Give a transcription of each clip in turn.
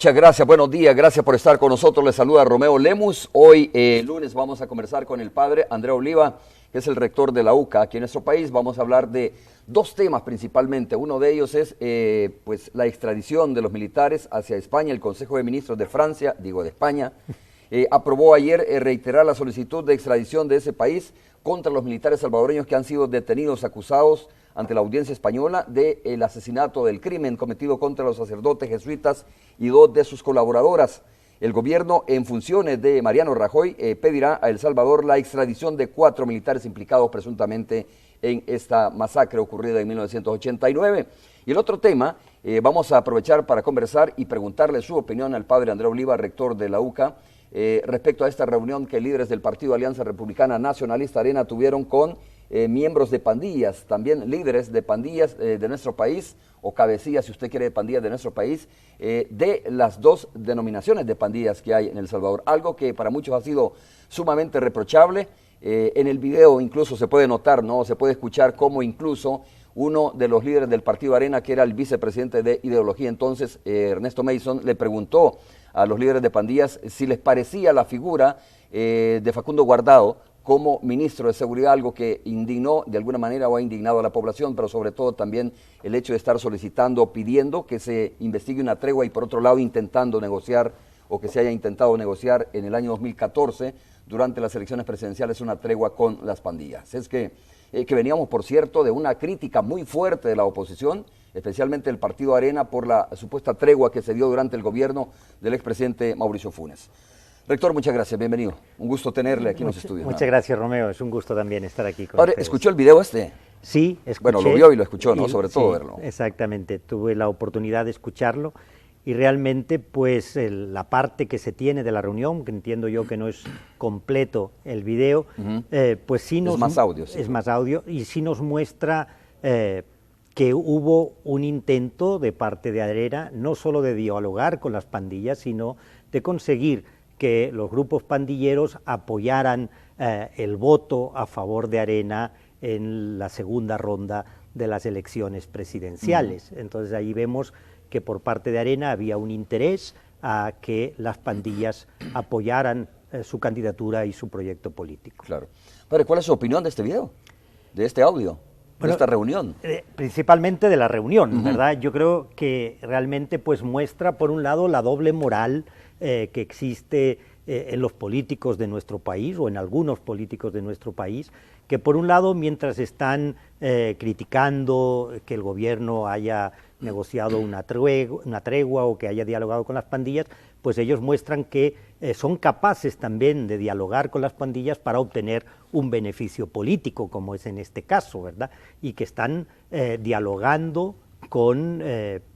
Muchas gracias, buenos días, gracias por estar con nosotros. Les saluda Romeo Lemus. Hoy, lunes, vamos a conversar con el padre Andrés Oliva, que es el rector de la UCA aquí en nuestro país. Vamos a hablar de dos temas principalmente. Uno de ellos es pues la extradición de los militares hacia España. El Consejo de Ministros de Francia, de España, aprobó ayer reiterar la solicitud de extradición de ese país contra los militares salvadoreños que han sido detenidos, acusados ante la audiencia española del asesinato del crimen cometido contra los sacerdotes jesuitas y dos de sus colaboradoras. El gobierno en funciones de Mariano Rajoy pedirá a El Salvador la extradición de 4 militares implicados presuntamente en esta masacre ocurrida en 1989. Y el otro tema, vamos a aprovechar para conversar y preguntarle su opinión al padre Andrés Oliva, rector de la UCA, respecto a esta reunión que líderes del Partido Alianza Republicana Nacionalista Arena tuvieron con miembros de pandillas, también líderes de pandillas de nuestro país, o cabecillas, si usted quiere, de pandillas de nuestro país, de las dos denominaciones de pandillas que hay en El Salvador. Algo que para muchos ha sido sumamente reprochable. En el video incluso se puede notar, ¿no? Se puede escuchar cómo incluso uno de los líderes del Partido Arena, que era el vicepresidente de ideología entonces, Ernesto Mason, le preguntó a los líderes de pandillas si les parecía la figura de Facundo Guardado como ministro de Seguridad, algo que indignó de alguna manera o ha indignado a la población, pero sobre todo también el hecho de estar solicitando, pidiendo que se investigue una tregua y por otro lado intentando negociar, o que se haya intentado negociar en el año 2014 durante las elecciones presidenciales una tregua con las pandillas. Es que veníamos, por cierto, de una crítica muy fuerte de la oposición, especialmente del Partido Arena, por la supuesta tregua que se dio durante el gobierno del expresidente Mauricio Funes. Rector, muchas gracias, bienvenido. Un gusto tenerle aquí en los estudios. Muchas gracias, Romeo, es un gusto también estar aquí con Ahora, ustedes. ¿escuchó el video este? Sí, escuché. Bueno, lo vio y lo escuchó, ¿no? Sobre todo verlo. Exactamente, tuve la oportunidad de escucharlo y realmente pues la parte que se tiene de la reunión, que entiendo yo que no es completo el video, pues sí nos... Es más audio. Sí. Es más audio y sí nos muestra que hubo un intento de parte de Arena no solo de dialogar con las pandillas, sino de conseguir que los grupos pandilleros apoyaran el voto a favor de Arena en la segunda ronda de las elecciones presidenciales. Entonces ahí vemos que por parte de Arena había un interés a que las pandillas apoyaran su candidatura y su proyecto político. Claro. Padre, ¿cuál es su opinión de este video, de este audio, de esta reunión? Principalmente de la reunión, ¿verdad? Yo creo que realmente pues muestra, por un lado, la doble moral que existe en los políticos de nuestro país, o en algunos políticos de nuestro país, que por un lado, mientras están criticando que el gobierno haya negociado una tregua o que haya dialogado con las pandillas, pues ellos muestran que son capaces también de dialogar con las pandillas para obtener un beneficio político, como es en este caso, ¿verdad? Y que están dialogando con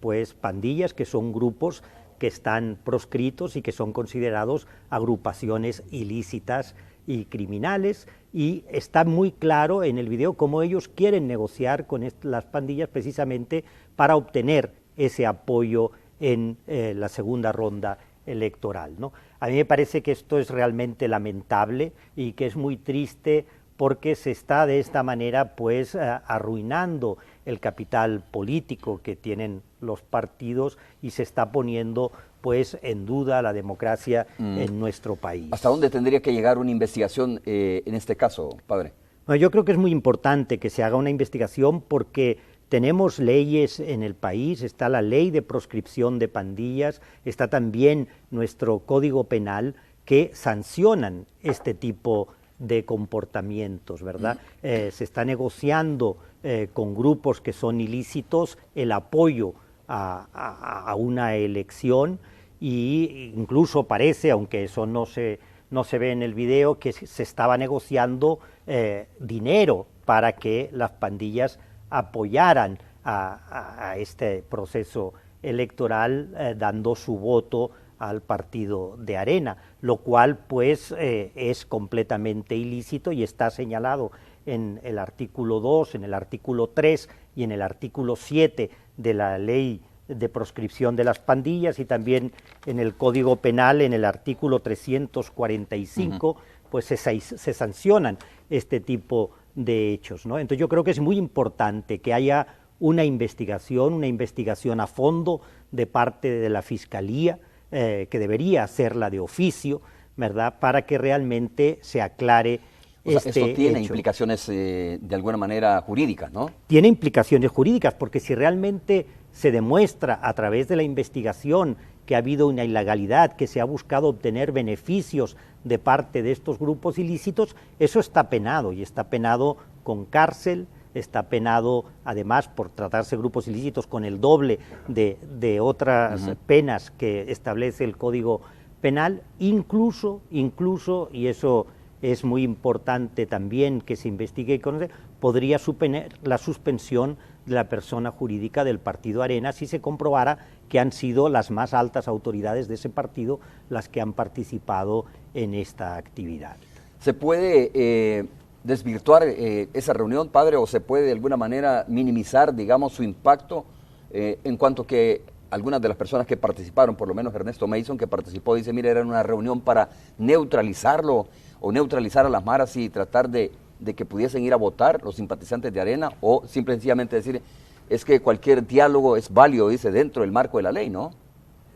pues pandillas que son grupos que están proscritos y que son considerados agrupaciones ilícitas y criminales, y está muy claro en el video cómo ellos quieren negociar con las pandillas precisamente para obtener ese apoyo en la segunda ronda electoral, ¿no? A mí me parece que esto es realmente lamentable y que es muy triste, porque se está de esta manera pues arruinando el capital político que tienen los partidos y se está poniendo pues en duda la democracia en nuestro país. ¿Hasta dónde tendría que llegar una investigación en este caso, padre? Bueno, yo creo que es muy importante que se haga una investigación porque tenemos leyes en el país, está la ley de proscripción de pandillas, está también nuestro Código Penal que sancionan este tipo de comportamientos, ¿verdad? Se está negociando con grupos que son ilícitos el apoyo a una elección, y incluso parece, aunque eso no se ve en el video, que se estaba negociando dinero para que las pandillas apoyaran a este proceso electoral, dando su voto al partido de Arena, lo cual pues es completamente ilícito y está señalado en el artículo 2, en el artículo 3 y en el artículo 7 de la ley de proscripción de las pandillas, y también en el Código Penal, en el artículo 345, pues se sancionan este tipo de hechos, ¿no? Entonces yo creo que es muy importante que haya una investigación a fondo de parte de la Fiscalía, que debería ser la de oficio, ¿verdad?, para que realmente se aclare esto tiene implicaciones de alguna manera jurídicas, ¿no? Tiene implicaciones jurídicas, porque si realmente se demuestra a través de la investigación que ha habido una ilegalidad, que se ha buscado obtener beneficios de parte de estos grupos ilícitos, eso está penado, y está penado con cárcel, está penado además por tratarse de grupos ilícitos con el doble de otras penas que establece el Código Penal, incluso, y eso es muy importante también que se investigue y conocer, podría suponer la suspensión de la persona jurídica del Partido Arena si se comprobara que han sido las más altas autoridades de ese partido las que han participado en esta actividad. ¿Se puede desvirtuar esa reunión, padre, o se puede de alguna manera minimizar, digamos, su impacto en cuanto que algunas de las personas que participaron, por lo menos Ernesto Mason, que participó, dice, mire, era una reunión para neutralizarlo o neutralizar a las maras y tratar de que pudiesen ir a votar los simpatizantes de Arena, o simplemente decir, es que cualquier diálogo es válido, dice, dentro del marco de la ley, ¿no?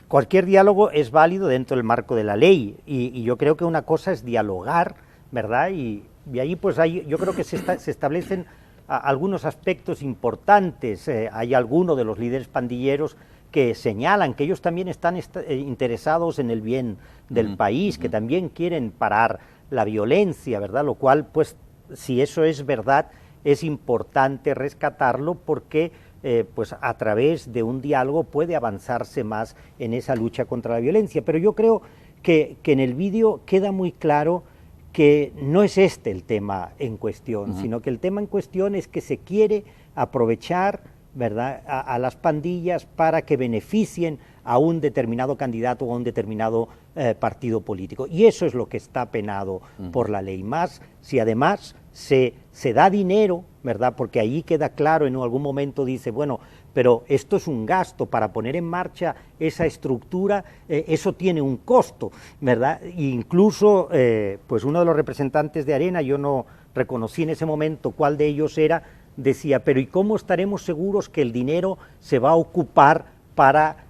Cualquier diálogo es válido dentro del marco de la ley, y yo creo que una cosa es dialogar, ¿verdad? Y ahí pues yo creo que se establecen algunos aspectos importantes. Hay algunos de los líderes pandilleros que señalan que ellos también están interesados en el bien del país, que también quieren parar la violencia, ¿verdad? Lo cual, pues, si eso es verdad, es importante rescatarlo, porque pues a través de un diálogo puede avanzarse más en esa lucha contra la violencia. Pero yo creo que en el vídeo queda muy claro que no es este el tema en cuestión, sino que el tema en cuestión es que se quiere aprovechar, ¿verdad?, a las pandillas para que beneficien a un determinado candidato o a un determinado partido político. Y eso es lo que está penado por la ley. Más si además se da dinero, ¿verdad?, porque ahí queda claro, en algún momento dice, bueno, pero esto es un gasto para poner en marcha esa estructura, eso tiene un costo, ¿verdad? E incluso, pues uno de los representantes de Arena, yo no reconocí en ese momento cuál de ellos era, decía, pero ¿y cómo estaremos seguros que el dinero se va a ocupar para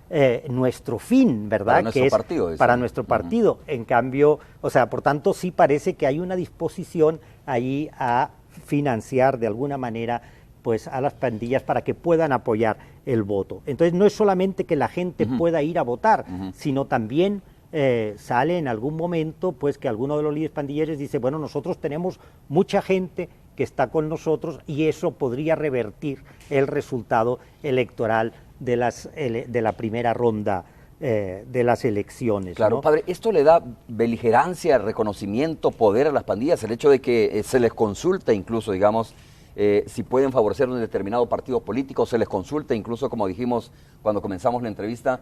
nuestro fin, ¿verdad? Para nuestro partido. Para nuestro partido. En cambio, o sea, por tanto, sí parece que hay una disposición ahí a financiar de alguna manera pues a las pandillas para que puedan apoyar el voto. Entonces no es solamente que la gente pueda ir a votar, sino también sale en algún momento pues que alguno de los líderes pandilleros dice, bueno, nosotros tenemos mucha gente que está con nosotros y eso podría revertir el resultado electoral de la primera ronda de las elecciones. Claro, ¿no? Padre, ¿esto le da beligerancia, reconocimiento, poder a las pandillas? El hecho de que se les consulta incluso, digamos, si pueden favorecer un determinado partido político, se les consulta incluso, como dijimos cuando comenzamos la entrevista,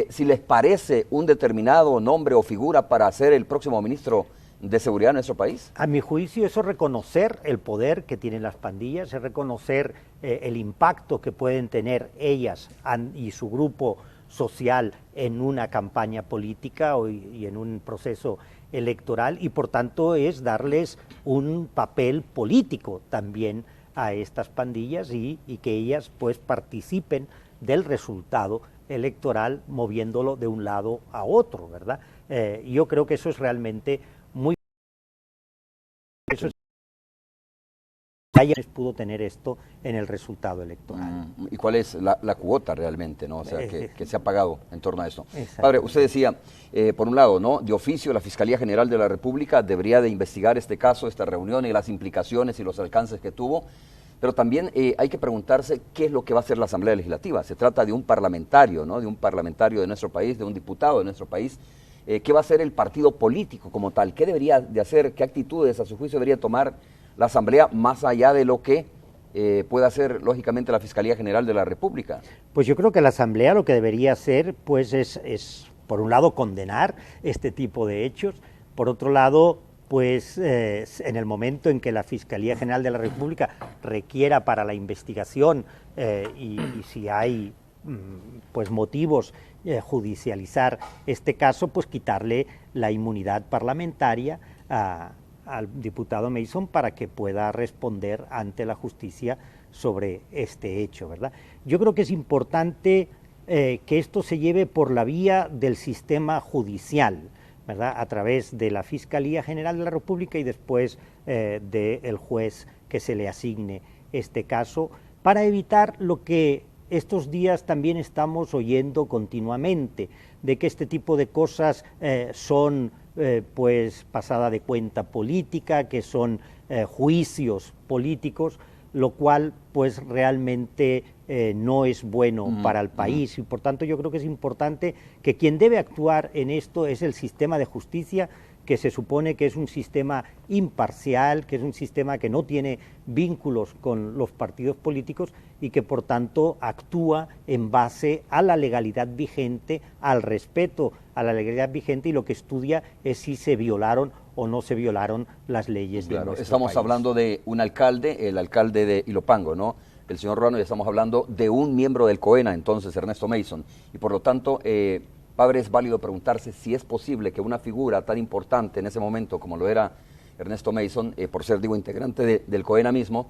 si les parece un determinado nombre o figura para ser el próximo ministro de seguridad en nuestro país. A mi juicio eso es reconocer el poder que tienen las pandillas, es reconocer el impacto que pueden tener ellas y su grupo social en una campaña política y en un proceso electoral, y por tanto es darles un papel político también a estas pandillas y que ellas pues participen del resultado electoral moviéndolo de un lado a otro, ¿verdad? Yo creo que eso es realmente muy... Eso es pudo tener esto en el resultado electoral. ¿Y cuál es la cuota realmente, ¿no? O sea, que se ha pagado en torno a esto? Padre, usted decía, por un lado, ¿no?, de oficio, la Fiscalía General de la República debería de investigar este caso, esta reunión y las implicaciones y los alcances que tuvo, pero también hay que preguntarse qué es lo que va a hacer la Asamblea Legislativa. Se trata de un parlamentario, ¿no?, de un parlamentario de nuestro país, de un diputado de nuestro país. ¿Qué va a hacer el partido político como tal? ¿Qué debería de hacer? ¿Qué actitudes a su juicio debería tomar la Asamblea más allá de lo que pueda hacer lógicamente la Fiscalía General de la República? Pues yo creo que la Asamblea lo que debería hacer pues es por un lado condenar este tipo de hechos, por otro lado pues en el momento en que la Fiscalía General de la República requiera para la investigación y si hay pues motivos judicializar este caso, pues quitarle la inmunidad parlamentaria al diputado Mason para que pueda responder ante la justicia sobre este hecho, ¿verdad? Yo creo que es importante que esto se lleve por la vía del sistema judicial, ¿verdad? A través de la Fiscalía General de la República y después del juez que se le asigne este caso, para evitar lo que estos días también estamos oyendo continuamente, de que este tipo de cosas son pues pasada de cuenta política, que son juicios políticos, lo cual pues realmente no es bueno para el país, y por tanto yo creo que es importante que quien debe actuar en esto es el sistema de justicia, que se supone que es un sistema imparcial, que es un sistema que no tiene vínculos con los partidos políticos y que por tanto actúa en base a la legalidad vigente, al respeto a la legalidad vigente, y lo que estudia es si se violaron o no se violaron las leyes de nuestro Estamos país. hablando de un alcalde, el alcalde de Ilopango, ¿no? El señor Ruano, y estamos hablando de un miembro del COENA, entonces, Ernesto Mason, y por lo tanto, padre, es válido preguntarse si es posible que una figura tan importante en ese momento como lo era Ernesto Mason, por ser, digo, integrante del COENA mismo,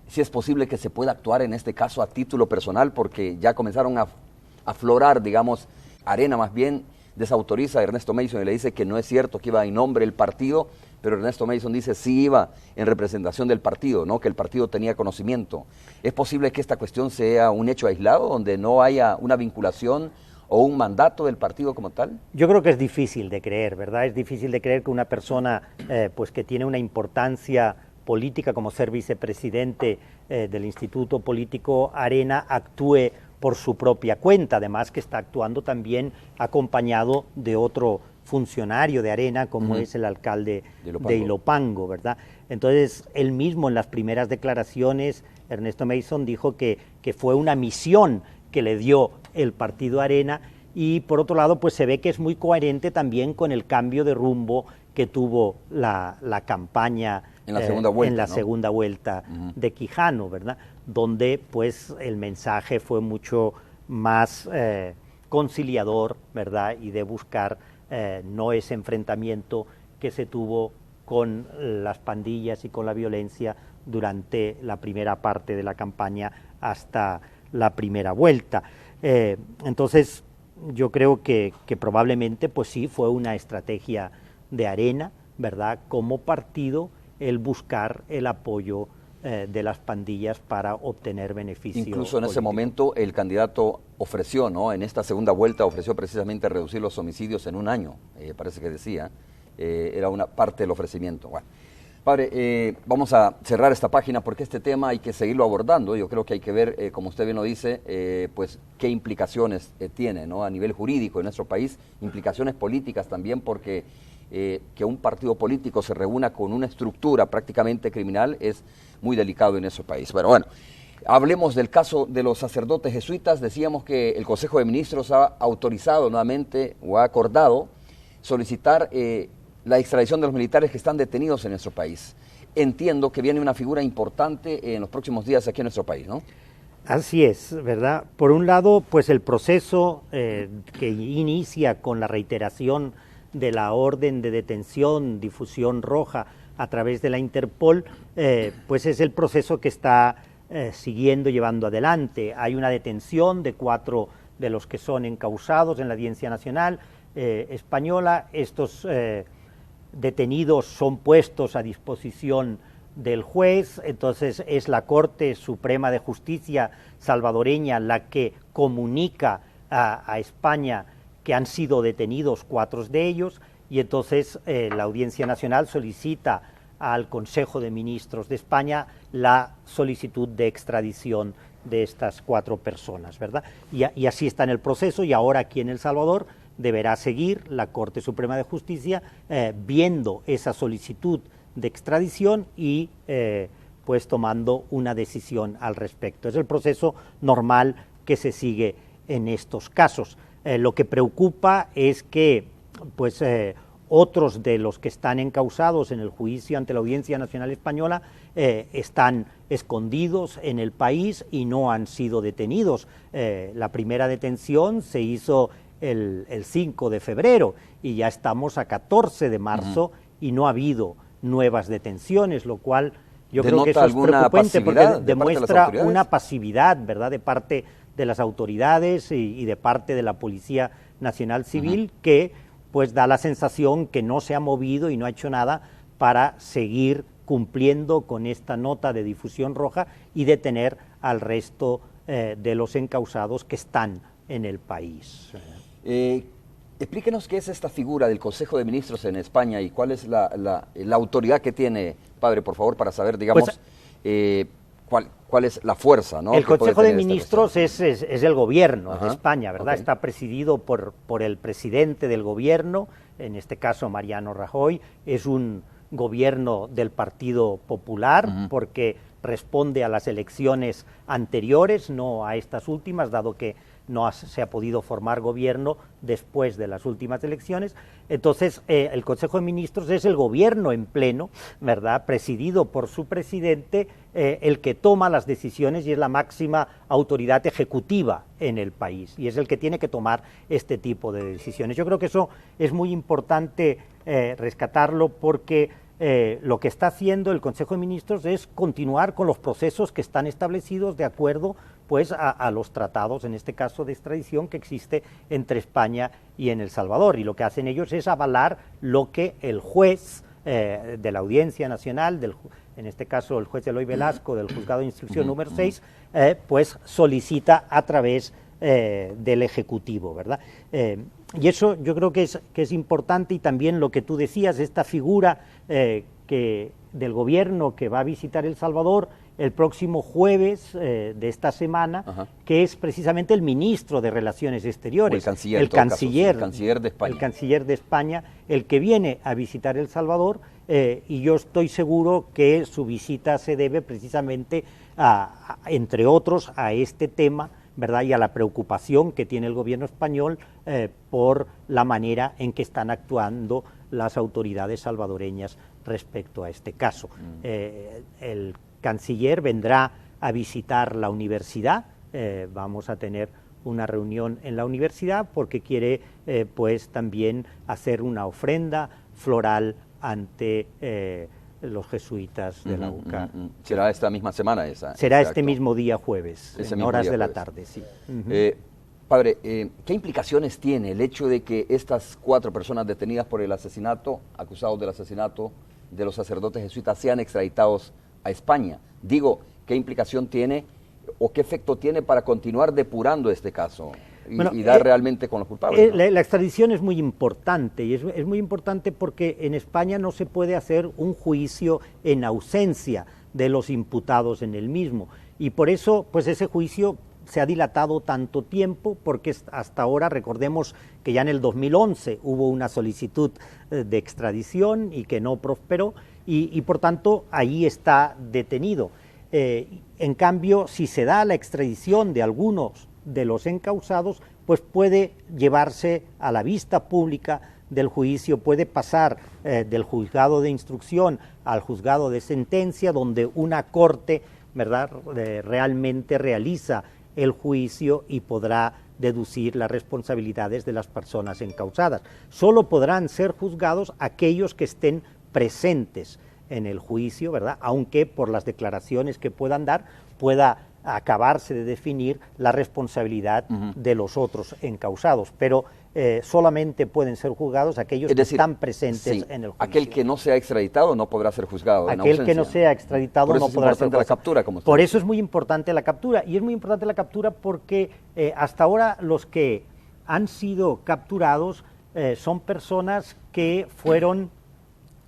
si es posible que se pueda actuar en este caso a título personal, porque ya comenzaron a aflorar, digamos, Arena más bien desautoriza a Ernesto Mason y le dice que no es cierto que iba en nombre del partido, pero Ernesto Mason dice sí iba en representación del partido, ¿no? Que el partido tenía conocimiento. ¿Es posible que esta cuestión sea un hecho aislado, donde no haya una vinculación o un mandato del partido como tal? Yo creo que es difícil de creer, ¿verdad? Es difícil de creer que una persona pues que tiene una importancia política como ser vicepresidente del Instituto Político Arena actúe por su propia cuenta, además que está actuando también acompañado de otro funcionario de Arena como es el alcalde de Ilopango, ¿verdad? Entonces, él mismo en las primeras declaraciones, Ernesto Mason dijo que fue una misión que le dio el partido Arena, y por otro lado pues se ve que es muy coherente también con el cambio de rumbo que tuvo la campaña en la segunda vuelta, en la segunda vuelta de Quijano, ¿verdad? Donde pues el mensaje fue mucho más conciliador, ¿verdad? Y de buscar no ese enfrentamiento que se tuvo con las pandillas y con la violencia durante la primera parte de la campaña hasta la primera vuelta. Entonces yo creo que probablemente pues sí fue una estrategia de Arena, ¿verdad? Como partido, el buscar el apoyo de las pandillas para obtener beneficios. Incluso en ese momento el candidato ofreció, ¿no? En esta segunda vuelta ofreció precisamente reducir los homicidios en un año, parece que decía, era una parte del ofrecimiento. Bueno, padre, vamos a cerrar esta página porque este tema hay que seguirlo abordando. Yo creo que hay que ver, como usted bien lo dice, pues qué implicaciones tiene, ¿no? A nivel jurídico en nuestro país, implicaciones políticas también, porque que un partido político se reúna con una estructura prácticamente criminal es muy delicado en nuestro país. Pero bueno, hablemos del caso de los sacerdotes jesuitas. Decíamos que el Consejo de Ministros ha autorizado nuevamente o ha acordado solicitar la extradición de los militares que están detenidos en nuestro país. Entiendo que viene una figura importante en los próximos días aquí en nuestro país, ¿no? Así es, ¿verdad? Por un lado, pues el proceso que inicia con la reiteración de la orden de detención, difusión roja a través de la Interpol, pues es el proceso que está siguiendo, llevando adelante. Hay una detención de 4 de los que son encausados en la Audiencia Nacional española. Estos detenidos son puestos a disposición del juez, entonces es la Corte Suprema de Justicia salvadoreña la que comunica a España que han sido detenidos 4 de ellos, y entonces la Audiencia Nacional solicita al Consejo de Ministros de España la solicitud de extradición de estas 4 personas, ¿verdad? Y así está en el proceso, y ahora aquí en El Salvador deberá seguir la Corte Suprema de Justicia viendo esa solicitud de extradición y pues tomando una decisión al respecto. Es el proceso normal que se sigue en estos casos. Lo que preocupa es que pues otros de los que están encausados en el juicio ante la Audiencia Nacional Española están escondidos en el país y no han sido detenidos. La primera detención se hizo el 5 de febrero y ya estamos a 14 de marzo y no ha habido nuevas detenciones, lo cual yo creo que eso es preocupante porque demuestra una pasividad, ¿verdad?, de parte de las autoridades y de parte de la Policía Nacional Civil, que pues da la sensación que no se ha movido y no ha hecho nada para seguir cumpliendo con esta nota de difusión roja y detener al resto de los encausados que están en el país. Explíquenos qué es esta figura del Consejo de Ministros en España y cuál es la autoridad que tiene, padre, por favor, para saber, digamos, pues, cuál es la fuerza, ¿no? El Consejo de Ministros es el gobierno de España, ¿verdad? Okay. Está presidido por el presidente del gobierno, en este caso Mariano Rajoy. Es un gobierno del Partido Popular porque responde a las elecciones anteriores, no a estas últimas, dado que no se ha podido formar gobierno después de las últimas elecciones. Entonces, el Consejo de Ministros es el gobierno en pleno, ¿verdad?, presidido por su presidente, el que toma las decisiones y es la máxima autoridad ejecutiva en el país, y es el que tiene que tomar este tipo de decisiones. Yo creo que eso es muy importante rescatarlo porque lo que está haciendo el Consejo de Ministros es continuar con los procesos que están establecidos de acuerdo pues a los tratados, en este caso de extradición, que existe entre España y en El Salvador, y lo que hacen ellos es avalar lo que el juez de la Audiencia Nacional, en este caso el juez Eloy Velasco del Juzgado de Instrucción número 6, pues solicita a través del Ejecutivo, ¿verdad? Y eso yo creo que es importante, y también lo que tú decías, esta figura del gobierno que va a visitar El Salvador el próximo jueves de esta semana, que es precisamente el ministro de Relaciones Exteriores, el canciller de España. El canciller de España, el que viene a visitar El Salvador, y yo estoy seguro que su visita se debe precisamente, entre otros, a este tema, ¿verdad?, y a la preocupación que tiene el gobierno español por la manera en que están actuando las autoridades salvadoreñas respecto a este caso. El canciller vendrá a visitar la universidad, vamos a tener una reunión en la universidad porque quiere pues también hacer una ofrenda floral ante los jesuitas de la UCA. ¿Será esta misma semana esa? Será este mismo día jueves, en horas de la tarde, sí. Padre, ¿qué implicaciones tiene el hecho de que estas 4 personas detenidas por el asesinato, acusados del asesinato de los sacerdotes jesuitas, sean extraditados a España? Digo, ¿qué implicación tiene o qué efecto tiene para continuar depurando este caso y dar realmente con los culpables? ¿No? La extradición es muy importante, y es muy importante porque en España no se puede hacer un juicio en ausencia de los imputados en el mismo, y por eso pues ese juicio se ha dilatado tanto tiempo, porque hasta ahora, recordemos que ya en el 2011 hubo una solicitud de extradición y que no prosperó, y por tanto ahí está detenido. En cambio, si se da la extradición de algunos de los encausados, pues puede llevarse a la vista pública del juicio, puede pasar del juzgado de instrucción al juzgado de sentencia, donde una corte, ¿verdad?, realmente realiza el juicio y podrá deducir las responsabilidades de las personas encausadas. Solo podrán ser juzgados aquellos que estén presentes en el juicio, ¿verdad?, aunque por las declaraciones que puedan dar pueda acabarse de definir la responsabilidad de los otros encausados, pero solamente pueden ser juzgados aquellos que están presentes en el juicio. Aquel que no sea extraditado no podrá ser juzgado en ausencia. Aquel que no sea extraditado no podrá ser juzgado. La captura, como por eso es muy importante la captura, y es muy importante la captura porque hasta ahora los que han sido capturados son personas que fueron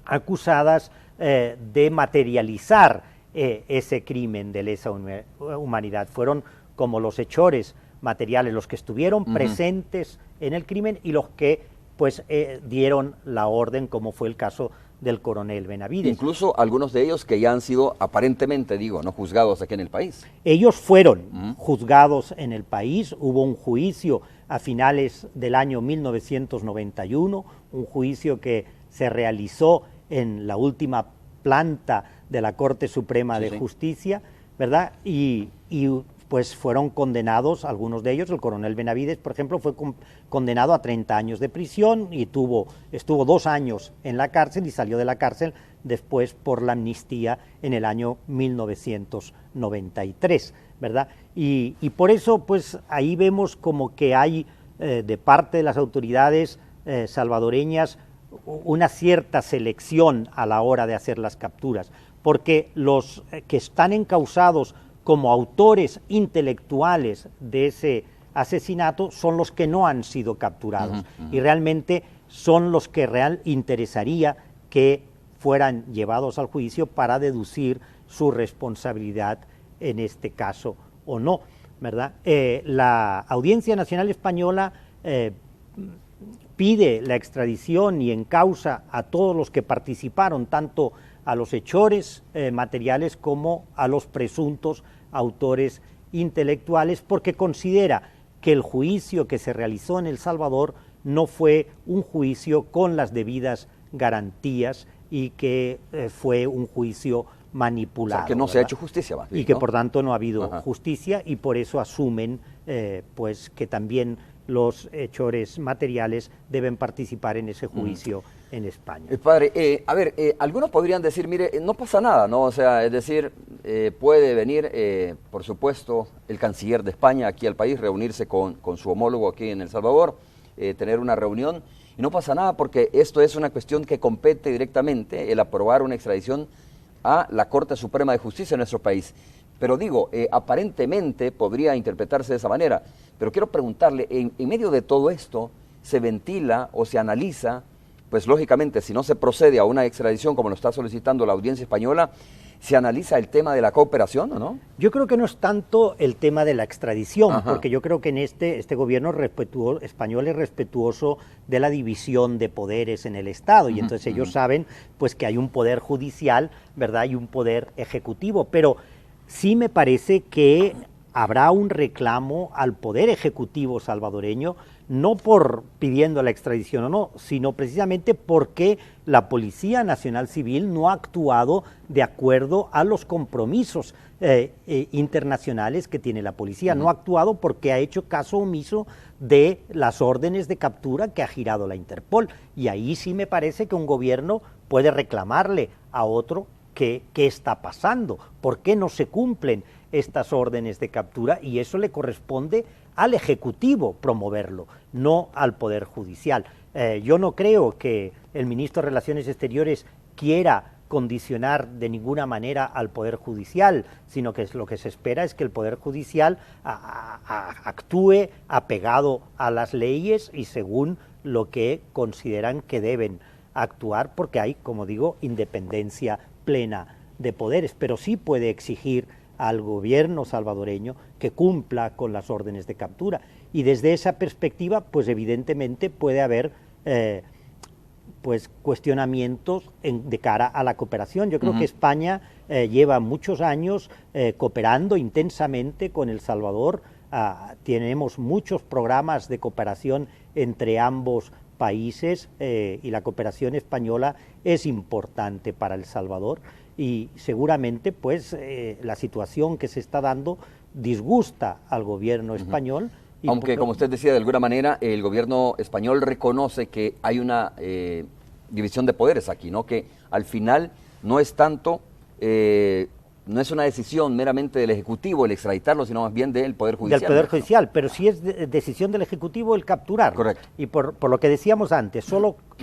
acusadas de materializar ese crimen de lesa humanidad. Fueron como los hechores materiales, los que estuvieron presentes en el crimen y los que pues dieron la orden, como fue el caso del coronel Benavides. Incluso algunos de ellos que ya han sido aparentemente, no juzgados aquí en el país. Ellos fueron juzgados en el país, hubo un juicio a finales del año 1991, un juicio que se realizó en la última planta de la Corte Suprema de Justicia, ¿verdad? Y pues fueron condenados, algunos de ellos, el coronel Benavides, por ejemplo, fue condenado a 30 años de prisión y estuvo 2 años en la cárcel y salió de la cárcel después por la amnistía en el año 1993. ¿verdad? Y por eso, pues ahí vemos como que hay de parte de las autoridades salvadoreñas una cierta selección a la hora de hacer las capturas, porque los que están encausados como autores intelectuales de ese asesinato son los que no han sido capturados, y realmente son los que interesaría que fueran llevados al juicio para deducir su responsabilidad en este caso o no, ¿verdad? La Audiencia Nacional Española pide la extradición y encausa a todos los que participaron, tanto a los hechores materiales como a los presuntos autores intelectuales, porque considera que el juicio que se realizó en El Salvador no fue un juicio con las debidas garantías y que fue un juicio manipulado. O sea, que no se ha hecho justicia más bien, y que ¿no? por tanto no ha habido justicia, y por eso asumen pues que también los hechores materiales deben participar en ese juicio en España. Padre, algunos podrían decir, mire, no pasa nada, ¿no? O sea, es decir, puede venir, por supuesto, el canciller de España aquí al país, reunirse con su homólogo aquí en El Salvador, tener una reunión, y no pasa nada porque esto es una cuestión que compete directamente, el aprobar una extradición a la Corte Suprema de Justicia de nuestro país. Pero digo, aparentemente podría interpretarse de esa manera, pero quiero preguntarle, en medio de todo esto, ¿se ventila o se analiza? Pues lógicamente, si no se procede a una extradición como lo está solicitando la audiencia española, ¿se analiza el tema de la cooperación o no? Yo creo que no es tanto el tema de la extradición, porque yo creo que en este gobierno español es respetuoso de la división de poderes en el Estado, y entonces ellos saben pues que hay un poder judicial, ¿verdad?, y un poder ejecutivo, pero sí me parece que habrá un reclamo al poder ejecutivo salvadoreño, no por pidiendo la extradición o no, sino precisamente porque la Policía Nacional Civil no ha actuado de acuerdo a los compromisos internacionales que tiene la policía, no ha actuado porque ha hecho caso omiso de las órdenes de captura que ha girado la Interpol, y ahí sí me parece que un gobierno puede reclamarle a otro qué está pasando, por qué no se cumplen estas órdenes de captura, y eso le corresponde al Ejecutivo promoverlo, no al Poder Judicial. Yo no creo que el ministro de Relaciones Exteriores quiera condicionar de ninguna manera al Poder Judicial, sino que lo que se espera es que el Poder Judicial actúe apegado a las leyes y según lo que consideran que deben actuar, porque hay, como digo, independencia plena de poderes, pero sí puede exigir al gobierno salvadoreño que cumpla con las órdenes de captura, y desde esa perspectiva pues evidentemente puede haber pues cuestionamientos de cara a la cooperación. Yo creo que España lleva muchos años cooperando intensamente con El Salvador, tenemos muchos programas de cooperación entre ambos países, y la cooperación española es importante para El Salvador, y seguramente pues la situación que se está dando disgusta al gobierno español. Aunque, como usted decía, de alguna manera el gobierno español reconoce que hay una división de poderes aquí, ¿no? Que al final no es tanto, no es una decisión meramente del Ejecutivo el extraditarlo, sino más bien del Poder Judicial. Del Poder Judicial, pero sí es decisión del Ejecutivo el capturar. Correcto. Y por lo que decíamos antes,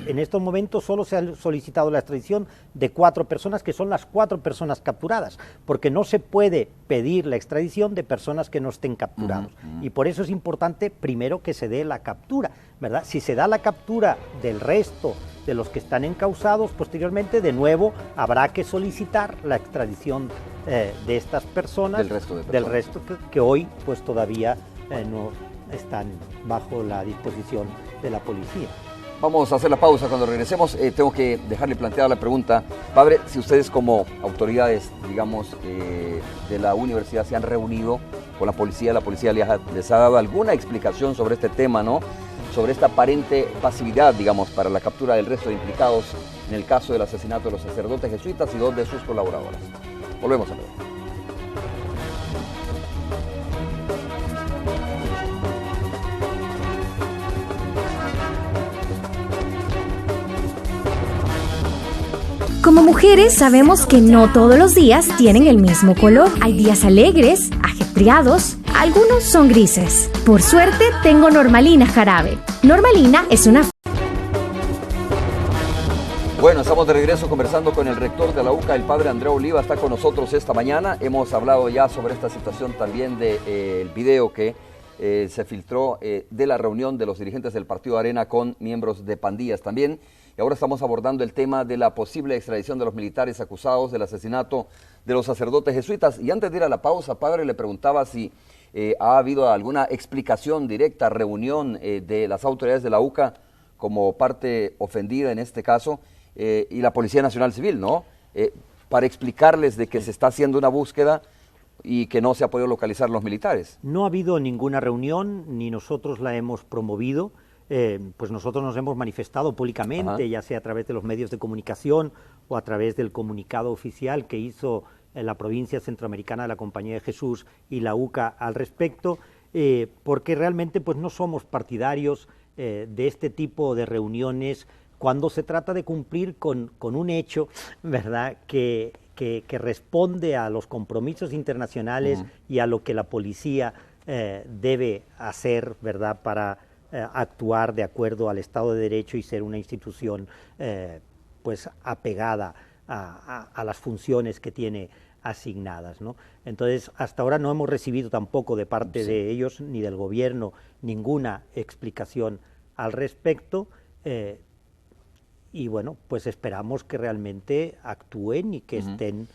en estos momentos solo se ha solicitado la extradición de 4 personas, que son las 4 personas capturadas, porque no se puede pedir la extradición de personas que no estén capturados. Y por eso es importante primero que se dé la captura, ¿verdad? Si se da la captura del resto de los que están encausados, posteriormente de nuevo habrá que solicitar la extradición de estas personas, del resto que hoy pues todavía no están bajo la disposición de la policía. Vamos a hacer la pausa. Cuando regresemos tengo que dejarle planteada la pregunta, padre, si ustedes como autoridades, digamos, de la universidad se han reunido con la policía les ha dado alguna explicación sobre este tema, ¿no? Sobre esta aparente pasividad, digamos, para la captura del resto de implicados en el caso del asesinato de los sacerdotes jesuitas y 2 de sus colaboradores. Volvemos a ver. Como mujeres sabemos que no todos los días tienen el mismo color. Hay días alegres, agitados, resfriados, algunos son grises. Por suerte, tengo Normalina jarabe. Normalina es una... Bueno, estamos de regreso conversando con el rector de la UCA, el padre Andreu Oliva, está con nosotros esta mañana. Hemos hablado ya sobre esta situación también del video que se filtró de la reunión de los dirigentes del Partido Arena con miembros de pandillas también. Y ahora estamos abordando el tema de la posible extradición de los militares acusados del asesinato de los sacerdotes jesuitas. Y antes de ir a la pausa, padre, le preguntaba si ha habido alguna explicación directa, reunión de las autoridades de la UCA como parte ofendida en este caso, y la Policía Nacional Civil, ¿no? Para explicarles de que se está haciendo una búsqueda y que no se ha podido localizar los militares. No ha habido ninguna reunión, ni nosotros la hemos promovido. Pues nosotros nos hemos manifestado públicamente, ya sea a través de los medios de comunicación o a través del comunicado oficial que hizo la provincia centroamericana de la Compañía de Jesús y la UCA al respecto, porque realmente pues no somos partidarios de este tipo de reuniones cuando se trata de cumplir con un hecho, ¿verdad?, que responde a los compromisos internacionales y a lo que la policía debe hacer, ¿verdad?, para actuar de acuerdo al Estado de Derecho y ser una institución pues apegada a las funciones que tiene asignadas, ¿no? Entonces, hasta ahora no hemos recibido tampoco de parte de ellos ni del gobierno ninguna explicación al respecto. Y bueno, pues esperamos que realmente actúen y que estén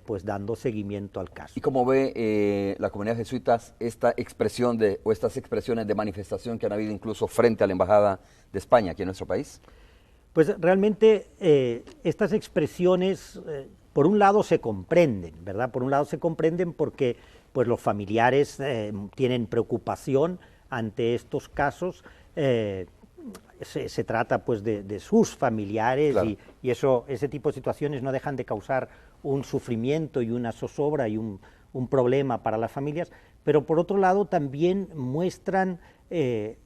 pues dando seguimiento al caso. ¿Y cómo ve la comunidad jesuita esta expresión o estas expresiones de manifestación que han habido incluso frente a la Embajada de España aquí en nuestro país? Pues realmente estas expresiones, por un lado se comprenden, ¿verdad? Por un lado se comprenden porque pues los familiares tienen preocupación ante estos casos. Se trata pues de sus familiares, claro, y ese tipo de situaciones no dejan de causar un sufrimiento y una zozobra y un problema para las familias, pero por otro lado también muestran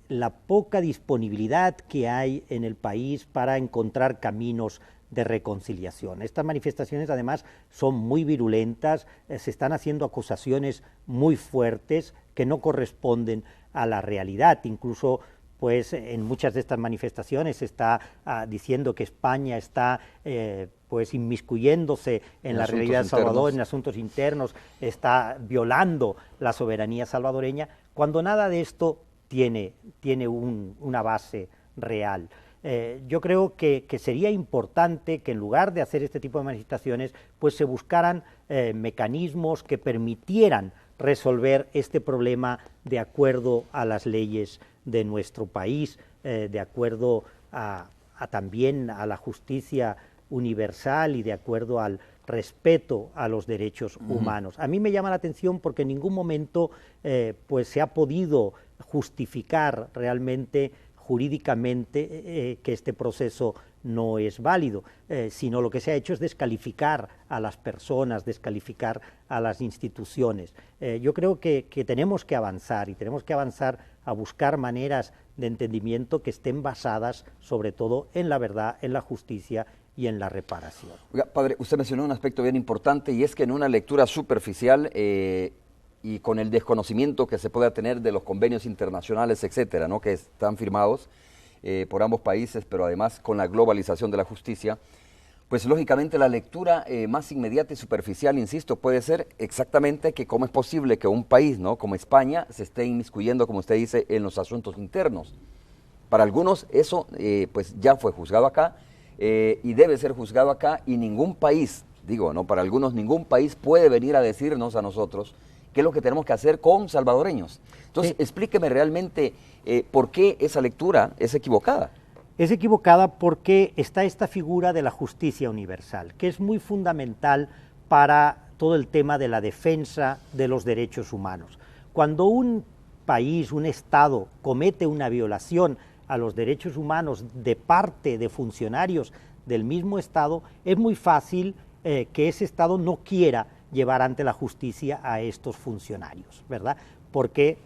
la poca disponibilidad que hay en el país para encontrar caminos de reconciliación. Estas manifestaciones además son muy virulentas, se están haciendo acusaciones muy fuertes que no corresponden a la realidad, incluso pues en muchas de estas manifestaciones se está diciendo que España está pues inmiscuyéndose en la realidad de Salvador, en asuntos internos, está violando la soberanía salvadoreña, cuando nada de esto tiene una base real. Yo creo que sería importante que en lugar de hacer este tipo de manifestaciones, pues se buscaran mecanismos que permitieran resolver este problema de acuerdo a las leyes de nuestro país, de acuerdo también a la justicia universal y de acuerdo al respeto a los derechos humanos. A mí me llama la atención porque en ningún momento pues se ha podido justificar realmente jurídicamente que este proceso no es válido, sino lo que se ha hecho es descalificar a las personas, descalificar a las instituciones. Yo creo que tenemos que avanzar y tenemos que avanzar a buscar maneras de entendimiento que estén basadas sobre todo en la verdad, en la justicia y en la reparación. Oiga, padre, usted mencionó un aspecto bien importante y es que en una lectura superficial y con el desconocimiento que se pueda tener de los convenios internacionales, etcétera, ¿no?, que están firmados por ambos países, pero además con la globalización de la justicia, pues lógicamente la lectura más inmediata y superficial, insisto, puede ser exactamente que cómo es posible que un país, ¿no?, como España se esté inmiscuyendo, como usted dice, en los asuntos internos. Para algunos eso pues ya fue juzgado acá y debe ser juzgado acá, y ningún país, digo, ¿no?, para algunos ningún país puede venir a decirnos a nosotros qué es lo que tenemos que hacer con salvadoreños. Entonces, explíqueme realmente por qué esa lectura es equivocada. Es equivocada porque está esta figura de la justicia universal, que es muy fundamental para todo el tema de la defensa de los derechos humanos. Cuando un país, un Estado, comete una violación a los derechos humanos de parte de funcionarios del mismo Estado, es muy fácil que ese Estado no quiera llevar ante la justicia a estos funcionarios, ¿verdad?, porque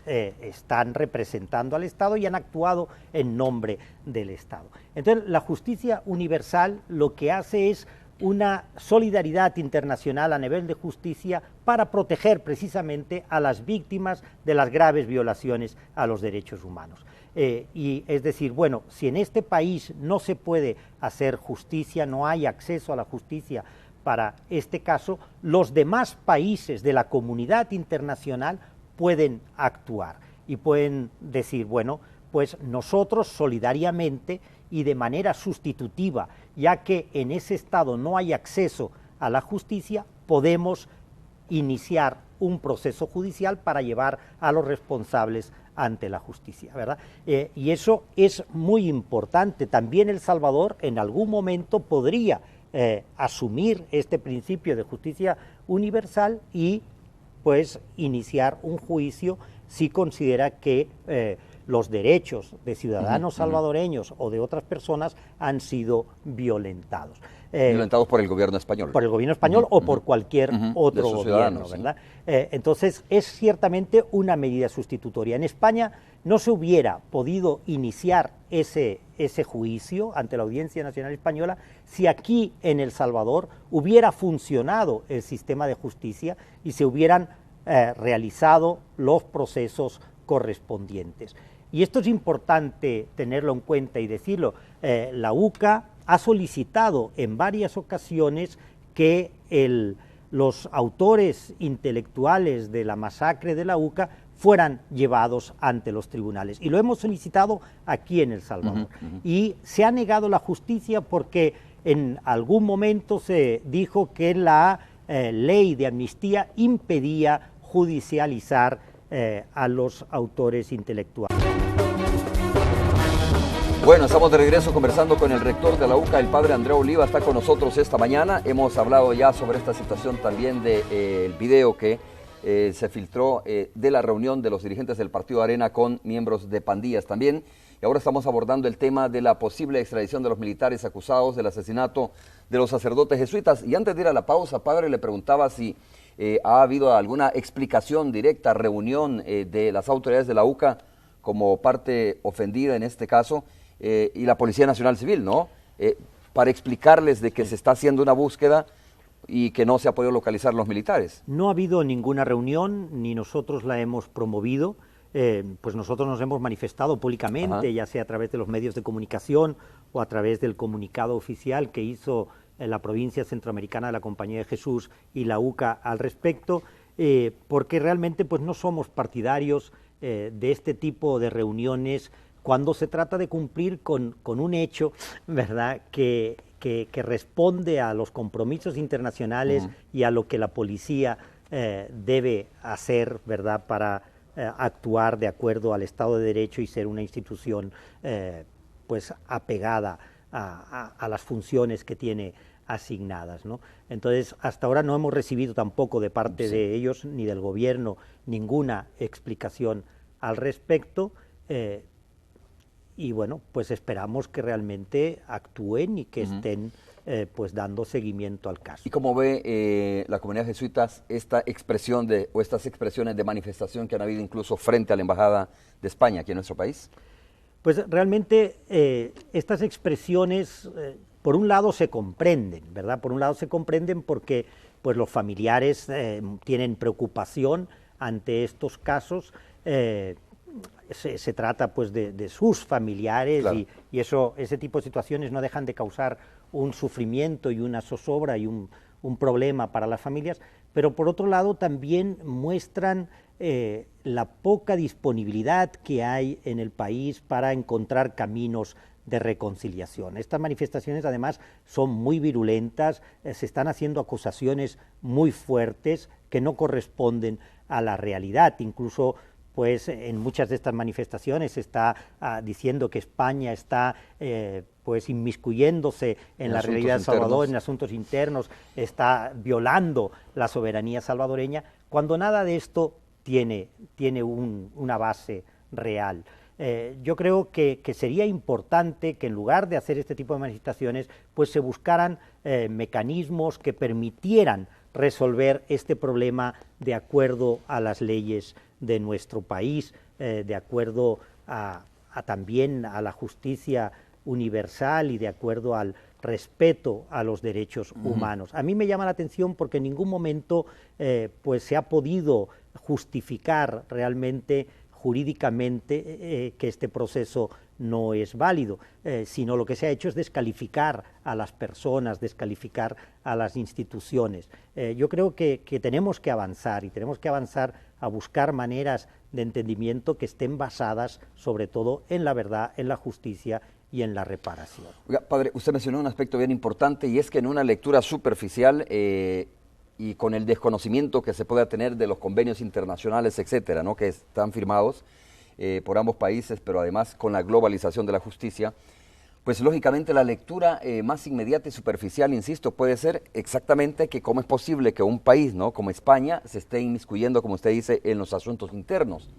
están representando al Estado y han actuado en nombre del Estado. Entonces, la justicia universal lo que hace es una solidaridad internacional a nivel de justicia para proteger precisamente a las víctimas de las graves violaciones a los derechos humanos. Y es decir, bueno, si en este país no se puede hacer justicia, no hay acceso a la justicia para este caso, los demás países de la comunidad internacional pueden actuar y pueden decir, bueno, pues nosotros solidariamente y de manera sustitutiva, ya que en ese estado no hay acceso a la justicia, podemos iniciar un proceso judicial para llevar a los responsables ante la justicia, ¿verdad? Y eso es muy importante. También El Salvador en algún momento podría asumir este principio de justicia universal y pues iniciar un juicio si considera que los derechos de ciudadanos salvadoreños o de otras personas han sido violentados. Violentados por el gobierno español. Por el gobierno español o por cualquier otro gobierno, ¿verdad? Entonces es ciertamente una medida sustitutoria. En España no se hubiera podido iniciar ese juicio ante la Audiencia Nacional Española si aquí en El Salvador hubiera funcionado el sistema de justicia y se hubieran realizado los procesos correspondientes. Y esto es importante tenerlo en cuenta y decirlo. La UCA ha solicitado en varias ocasiones que los autores intelectuales de la masacre de la UCA fueran llevados ante los tribunales. Y lo hemos solicitado aquí en El Salvador. Y se ha negado la justicia porque en algún momento se dijo que la ley de amnistía impedía judicializar a los autores intelectuales. Bueno, estamos de regreso conversando con el rector de la UCA, el padre Andreu Oliva, está con nosotros esta mañana. Hemos hablado ya sobre esta situación también del video que se filtró de la reunión de los dirigentes del Partido Arena con miembros de pandillas también. Y ahora estamos abordando el tema de la posible extradición de los militares acusados del asesinato de los sacerdotes jesuitas. Y antes de ir a la pausa, padre, le preguntaba si ha habido alguna explicación directa, reunión de las autoridades de la UCA como parte ofendida en este caso, y la Policía Nacional Civil, ¿no? Para explicarles de que se está haciendo una búsqueda y que no se ha podido localizar los militares. No ha habido ninguna reunión, ni nosotros la hemos promovido. Pues nosotros nos hemos manifestado públicamente, ya sea a través de los medios de comunicación o a través del comunicado oficial que hizo la provincia centroamericana de la Compañía de Jesús y la UCA al respecto, porque realmente pues no somos partidarios de este tipo de reuniones cuando se trata de cumplir con un hecho, ¿verdad?, que responde a los compromisos internacionales y a lo que la policía debe hacer, ¿verdad?, para actuar de acuerdo al Estado de Derecho y ser una institución pues apegada a las funciones que tiene asignadas, ¿no? Entonces, hasta ahora no hemos recibido tampoco de parte de ellos ni del gobierno ninguna explicación al respecto. Y bueno, pues esperamos que realmente actúen y que estén pues dando seguimiento al caso. ¿Y cómo ve la comunidad jesuita esta expresión o estas expresiones de manifestación que han habido incluso frente a la Embajada de España aquí en nuestro país? Pues realmente estas expresiones, por un lado se comprenden, ¿verdad? Por un lado se comprenden porque pues los familiares tienen preocupación ante estos casos. Se trata pues de sus familiares, claro, y ese tipo de situaciones no dejan de causar un sufrimiento y una zozobra y un problema para las familias, pero por otro lado también muestran la poca disponibilidad que hay en el país para encontrar caminos de reconciliación. Estas manifestaciones además son muy virulentas, se están haciendo acusaciones muy fuertes que no corresponden a la realidad, incluso pues en muchas de estas manifestaciones se está diciendo que España está pues inmiscuyéndose en la realidad de Salvador, en asuntos internos, está violando la soberanía salvadoreña, cuando nada de esto tiene una base real. Yo creo que sería importante que en lugar de hacer este tipo de manifestaciones, pues se buscaran mecanismos que permitieran resolver este problema de acuerdo a las leyes de nuestro país, de acuerdo también a la justicia universal y de acuerdo al respeto a los derechos humanos. A mí me llama la atención porque en ningún momento pues se ha podido justificar realmente jurídicamente que este proceso no es válido, sino lo que se ha hecho es descalificar a las personas, descalificar a las instituciones. Yo creo que tenemos que avanzar y tenemos que avanzar a buscar maneras de entendimiento que estén basadas sobre todo en la verdad, en la justicia y en la reparación. Oiga, padre, usted mencionó un aspecto bien importante y es que en una lectura superficial y con el desconocimiento que se pueda tener de los convenios internacionales, etcétera, ¿no?, que están firmados por ambos países, pero además con la globalización de la justicia, pues lógicamente la lectura más inmediata y superficial, insisto, puede ser exactamente que cómo es posible que un país, ¿no?, como España se esté inmiscuyendo, como usted dice, en los asuntos internos.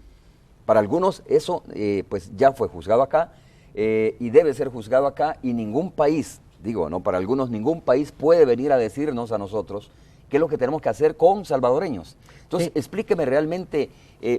Para algunos eso pues ya fue juzgado acá y debe ser juzgado acá, y ningún país, digo, ¿no?, para algunos ningún país puede venir a decirnos a nosotros qué es lo que tenemos que hacer con salvadoreños. Entonces, explíqueme realmente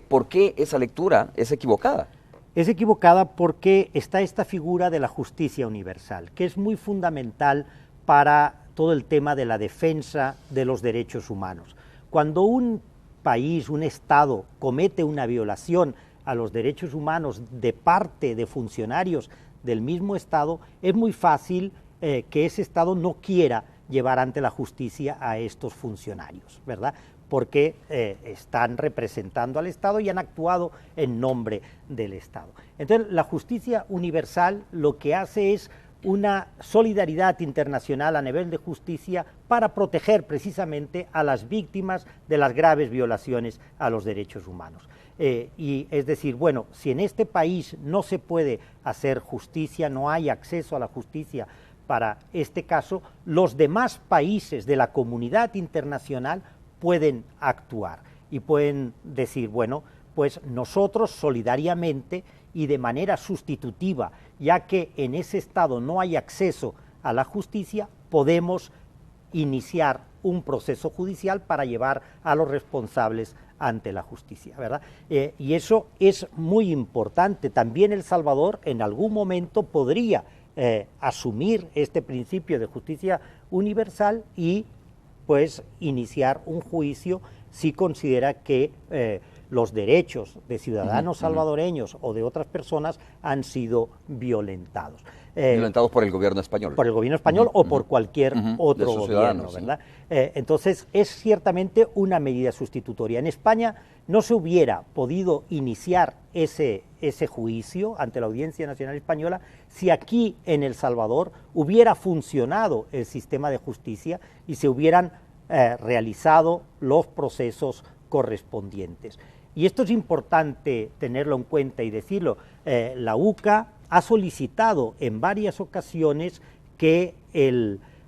por qué esa lectura es equivocada. Es equivocada porque está esta figura de la justicia universal, que es muy fundamental para todo el tema de la defensa de los derechos humanos. Cuando un país, un Estado, comete una violación a los derechos humanos de parte de funcionarios del mismo Estado, es muy fácil que ese Estado no quiera llevar ante la justicia a estos funcionarios, ¿verdad?, porque están representando al Estado y han actuado en nombre del Estado. Entonces, la justicia universal lo que hace es una solidaridad internacional a nivel de justicia para proteger precisamente a las víctimas de las graves violaciones a los derechos humanos. Y es decir, bueno, si en este país no se puede hacer justicia, no hay acceso a la justicia para este caso, los demás países de la comunidad internacional pueden actuar y pueden decir, bueno, pues nosotros solidariamente y de manera sustitutiva, ya que en ese Estado no hay acceso a la justicia, podemos iniciar un proceso judicial para llevar a los responsables ante la justicia, ¿verdad? Y eso es muy importante. También El Salvador en algún momento podría asumir este principio de justicia universal y pues iniciar un juicio si considera que los derechos de ciudadanos salvadoreños o de otras personas han sido violentados. Violentados por el gobierno español. Por el gobierno español o por cualquier otro gobierno, ¿verdad? Entonces es ciertamente una medida sustitutoria. En España no se hubiera podido iniciar ese juicio ante la Audiencia Nacional Española si aquí en El Salvador hubiera funcionado el sistema de justicia y se hubieran realizado los procesos correspondientes. Y esto es importante tenerlo en cuenta y decirlo. La UCA ha solicitado en varias ocasiones que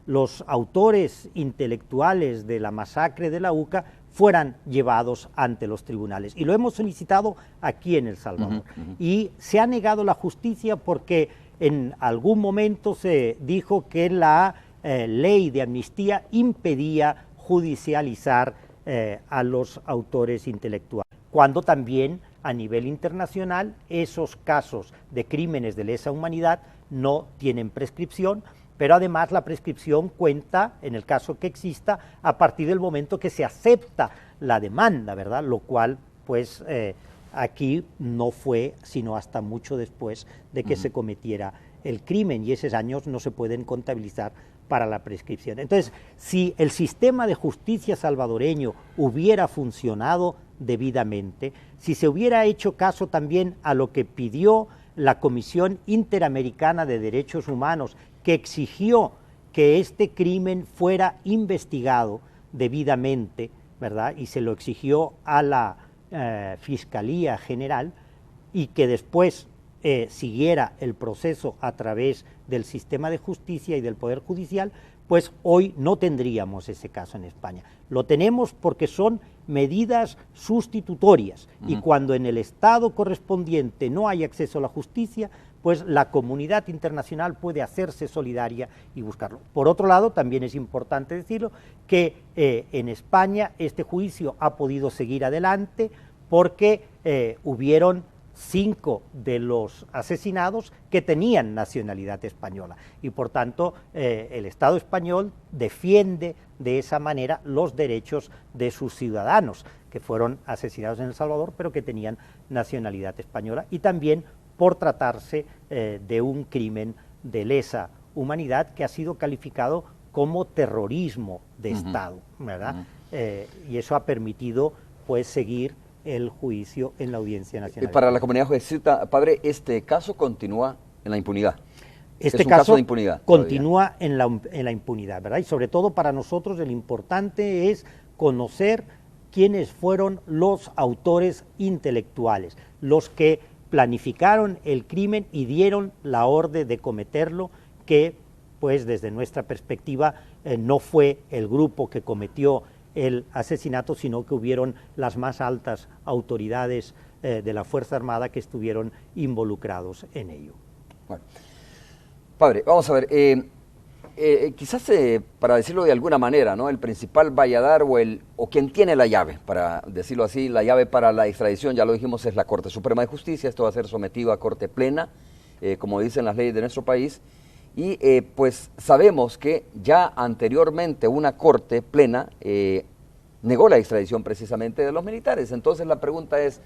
los autores intelectuales de la masacre de la UCA fueran llevados ante los tribunales. Y lo hemos solicitado aquí en El Salvador. Y se ha negado la justicia porque en algún momento se dijo que la ley de amnistía impedía judicializar a los autores intelectuales, cuando también a nivel internacional esos casos de crímenes de lesa humanidad no tienen prescripción, pero además la prescripción cuenta, en el caso que exista, a partir del momento que se acepta la demanda, ¿verdad? Lo cual, pues, aquí no fue sino hasta mucho después de que se cometiera el crimen, y esos años no se pueden contabilizar para la prescripción. Entonces, si el sistema de justicia salvadoreño hubiera funcionado debidamente, si se hubiera hecho caso también a lo que pidió la Comisión Interamericana de Derechos Humanos, que exigió que este crimen fuera investigado debidamente, ¿verdad?, y se lo exigió a la Fiscalía General, y que después siguiera el proceso a través del sistema de justicia y del Poder Judicial, pues hoy no tendríamos ese caso en España. Lo tenemos porque son medidas sustitutorias, y cuando en el Estado correspondiente no hay acceso a la justicia, pues la comunidad internacional puede hacerse solidaria y buscarlo. Por otro lado, también es importante decirlo, que en España este juicio ha podido seguir adelante porque hubieron 5 de los asesinados que tenían nacionalidad española y por tanto el Estado español defiende de esa manera los derechos de sus ciudadanos que fueron asesinados en El Salvador pero que tenían nacionalidad española y también por tratarse de un crimen de lesa humanidad que ha sido calificado como terrorismo de Estado, ¿verdad? Y eso ha permitido pues seguir el juicio en la Audiencia Nacional. Para la comunidad jesuita, padre, este caso continúa en la impunidad. Este es un caso de impunidad continúa en la impunidad, ¿verdad? Y sobre todo para nosotros el importante es conocer quiénes fueron los autores intelectuales, los que planificaron el crimen y dieron la orden de cometerlo, que pues desde nuestra perspectiva no fue el grupo que cometió el asesinato, sino que hubieron las más altas autoridades de la Fuerza Armada que estuvieron involucrados en ello. Bueno, padre, vamos a ver, quizás para decirlo de alguna manera, ¿no? El principal valladar o quien tiene la llave, para decirlo así, la llave para la extradición, ya lo dijimos, es la Corte Suprema de Justicia. Esto va a ser sometido a corte plena, como dicen las leyes de nuestro país, y pues sabemos que ya anteriormente una corte plena negó la extradición precisamente de los militares. Entonces la pregunta es,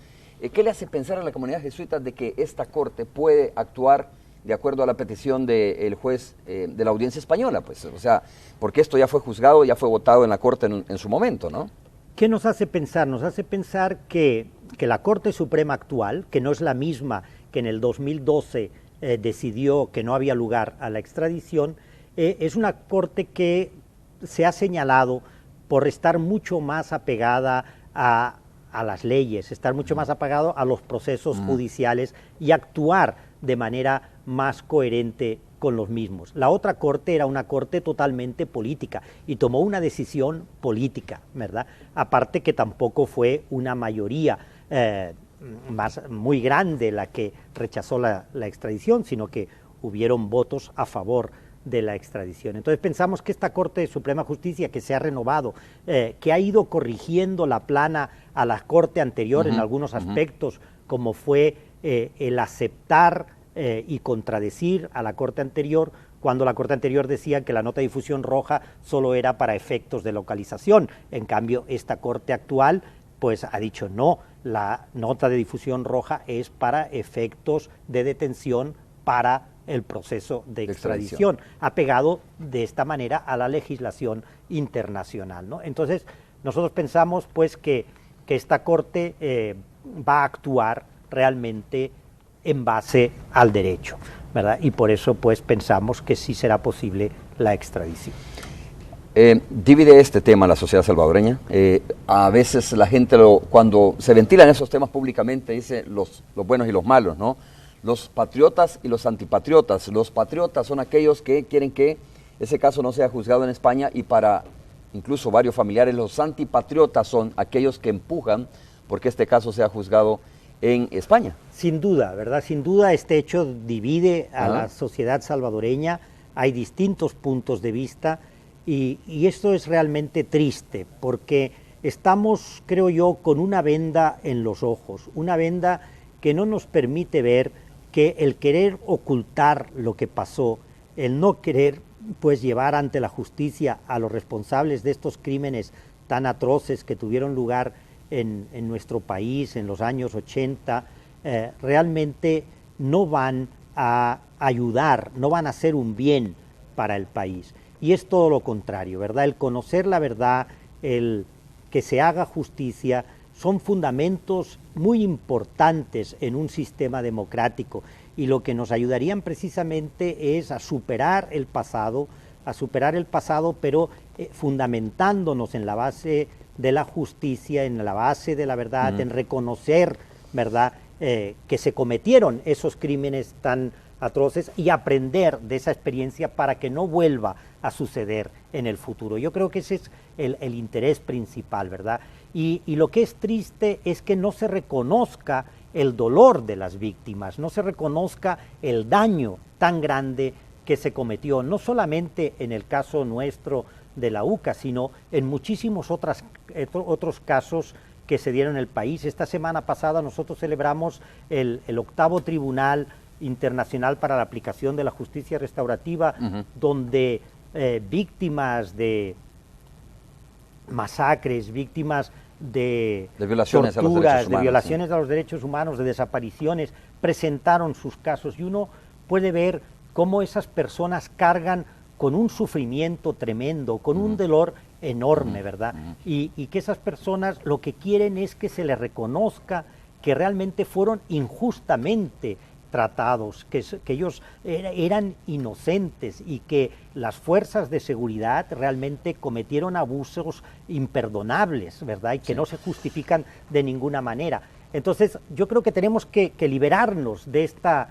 ¿qué le hace pensar a la comunidad jesuita de que esta corte puede actuar de acuerdo a la petición del juez de la Audiencia Española? Pues, o sea, porque esto ya fue juzgado, ya fue votado en la corte en su momento, ¿no? ¿Qué nos hace pensar? Nos hace pensar que la Corte Suprema actual, que no es la misma que en el 2012 decidió que no había lugar a la extradición, es una corte que se ha señalado por estar mucho más apegada a las leyes, estar mucho más apegado a los procesos judiciales y actuar de manera más coherente con los mismos. La otra corte era una corte totalmente política y tomó una decisión política, ¿verdad? Aparte que tampoco fue una mayoría muy grande la que rechazó la extradición, sino que hubieron votos a favor de la extradición. Entonces pensamos que esta Corte de Suprema Justicia, que se ha renovado, que ha ido corrigiendo la plana a la Corte anterior en algunos aspectos, como fue el aceptar y contradecir a la Corte anterior, cuando la Corte anterior decía que la nota de difusión roja solo era para efectos de localización. En cambio, esta Corte actual pues ha dicho no, la nota de difusión roja es para efectos de detención para el proceso de extradición, apegado de esta manera a la legislación internacional, ¿no? Entonces, nosotros pensamos pues que esta Corte va a actuar realmente en base al derecho, ¿verdad? Y por eso pues pensamos que sí será posible la extradición. Divide este tema la sociedad salvadoreña. A veces la gente, cuando se ventilan esos temas públicamente, dice los buenos y los malos, ¿no? Los patriotas y los antipatriotas. Los patriotas son aquellos que quieren que ese caso no sea juzgado en España, y para incluso varios familiares, los antipatriotas son aquellos que empujan porque este caso sea juzgado en España. Sin duda, ¿verdad? Sin duda este hecho divide a la sociedad salvadoreña. Hay distintos puntos de vista y esto es realmente triste porque estamos, creo yo, con una venda en los ojos, una venda que no nos permite ver que el querer ocultar lo que pasó, el no querer pues llevar ante la justicia a los responsables de estos crímenes tan atroces que tuvieron lugar en nuestro país en los años 80, realmente no van a ayudar, no van a hacer un bien para el país. Y es todo lo contrario, ¿verdad? El conocer la verdad, el que se haga justicia, son fundamentos muy importantes en un sistema democrático, y lo que nos ayudarían precisamente es a superar el pasado, pero fundamentándonos en la base de la justicia, en la base de la verdad, en reconocer, ¿verdad?, que se cometieron esos crímenes tan atroces y aprender de esa experiencia para que no vuelva a suceder en el futuro. Yo creo que ese es el interés principal, ¿verdad? Y lo que es triste es que no se reconozca el dolor de las víctimas, no se reconozca el daño tan grande que se cometió, no solamente en el caso nuestro de la UCA, sino en muchísimos otros casos que se dieron en el país. Esta semana pasada nosotros celebramos el 8º Tribunal Internacional para la Aplicación de la Justicia Restaurativa, donde víctimas de masacres, víctimas de violaciones torturas, a los derechos humanos, de violaciones a los derechos humanos, de desapariciones, presentaron sus casos, y uno puede ver cómo esas personas cargan con un sufrimiento tremendo, con un dolor enorme, ¿verdad? Y que esas personas lo que quieren es que se les reconozca que realmente fueron injustamente tratados, que ellos eran inocentes y que las fuerzas de seguridad realmente cometieron abusos imperdonables, ¿verdad? Y que no se justifican de ninguna manera. Entonces, yo creo que tenemos que liberarnos de esta